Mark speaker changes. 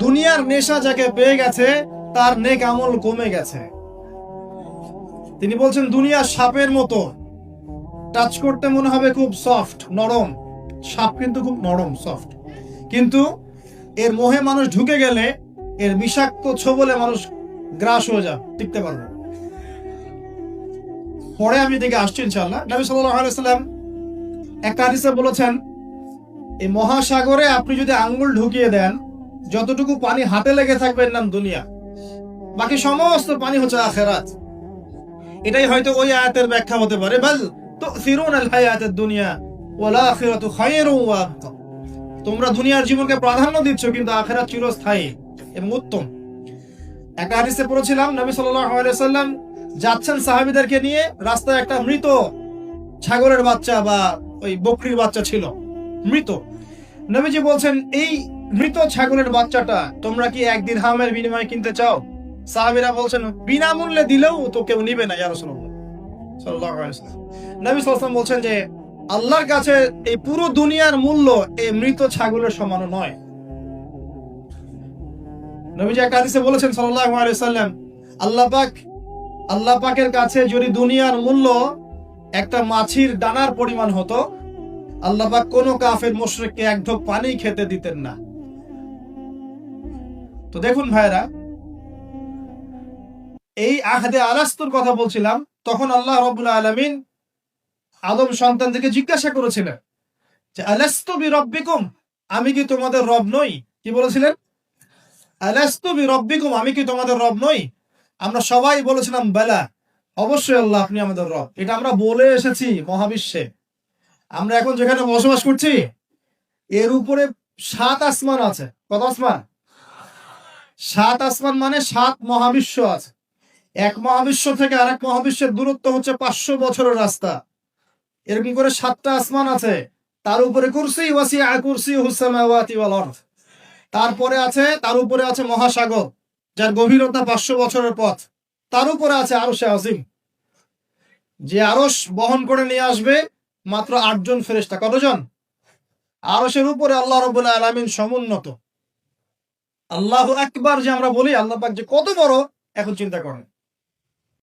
Speaker 1: দুনিয়ার নেশা যাকে পেয়ে গেছে তার নেক আমল কমে গেছে। তিনি বলছেন দুনিয়া সাপের মতো, টাচ করতে মনে হবে খুব সফট নরম, সাপ কিন্তু খুব নরম সফট, কিন্তু এর মোহে মানুষ ঢুকে গেলে এর বিষাক্ত ছোবলে মানুষ গ্রাস হয়ে যায়, টিকতে পারবে। পরে আমি দিকে আসছি ইনশাআল্লাহ। নবী সাল্লাল্লাহু আলাইহি ওয়াসাল্লাম একটা হাদিসে বলেছেন, এই মহাসাগরে আপনি যদি আঙ্গুল ঢুকিয়ে দেন, যতটুকু পানি হাতে লেগে থাকবে এর নাম দুনিয়া, বাকি সমস্ত পানি হচ্ছে আখিরাত। এটাই হয়তো ওই আয়াতের ব্যাখ্যা হতে পারে, বাল তুসিরুনাল হায়াতাদ দুনিয়া ওয়াল আখিরাতু খায়রুন ওয়া আবকা। তোমরা দুনিয়ার জীবনকে প্রাধান্য দিচ্ছ কিন্তু আখিরাত চিরস্থায়ী এবং উত্তম। একটা হাদিসে পড়েছিলাম নবী সাল্লাল্লাহু আলাইহি ওয়াসাল্লাম যাচ্ছেন সাহাবীদেরকে নিয়ে, রাস্তায় একটা মৃত ছাগলের বাচ্চা বা ওই বকরির বাচ্চা ছিল, মৃত। নবীজি বলছেন, এই মৃত ছাগলের বাচ্চাটা তোমরা কি 1 দিরহামের বিনিময়ে কিনতে চাও? সাহাবীরা বলছেন, বিনামূল্যে দিলেও তো কেউ নিবে না ইয়া রাসূলুল্লাহ সাল্লাল্লাহু আলাইহি ওয়াসাল্লাম। নবী সাল্লাল্লাহু আলাইহি ওয়াসাল্লাম বলছেন যে আল্লাহর কাছে এই পুরো দুনিয়ার মূল্য এই মৃত ছাগলের সমান নয়। নবীজি একটা হাদিসে বলেছেন সাল্লাল্লাহু আলাইহি ওয়াসাল্লাম, আল্লাহ পাকের কাছে যদি দুনিয়ার মূল্য একটা মাছির দানার পরিমাণ হতো, আল্লাহ পাক কোন কাফের মুশরিককে এক ঢোক পানি খেতে দিতেন না। তো দেখুন ভাইরা, এই আহদে আলাস্তুর কথা বলছিলাম, তখন আল্লাহ রাব্বুল আলামিন আদম সন্তানদেরকে জিজ্ঞাসা করেছিলেন যে আলাস্তু বিরাব্বিকুম, আমি কি তোমাদের রব নই? কি বলেছিলেন? আলাস্তু বিরাব্বিকুম, আমি কি তোমাদের রব নই? আমরা সবাই বলেছিলাম বালা, অবশ্যই আল্লাহ আপনি আমাদের রব। এটা আমরা বলে এসেছি মহাবিশ্বে। আমরা এখন যেখানে বসবাস করছি এর উপরে 7 আসমান আছে। কত আসমান? 7 আসমান মানে 7 মহাবিশ্ব আছে। এক মহাবিশ্ব থেকে আরেক মহাবিশ্বের দূরত্ব হচ্ছে 500 বছরের রাস্তা। এরকম করে 7টা আসমান আছে। তার উপরে কুরসি, ওয়াসিআ কুরসিয়ুহুস সামাওয়াতি ওয়াল আরদ। তার উপরে আছে মহাসাগর, যার গভীরতা 500 বছরের পথ। তার উপরে আছে আরশে আজিম, যে আরশ বহন করে নিয়ে আসবে মাত্র 8 জন ফেরেশতা। কতজন? আরশের উপরে আল্লাহ রাব্বুল আলামিন সমুন্নত। আল্লাহু আকবার যে আমরা বলি, আল্লাহ পাক যে কত বড় এখন চিন্তা করেন।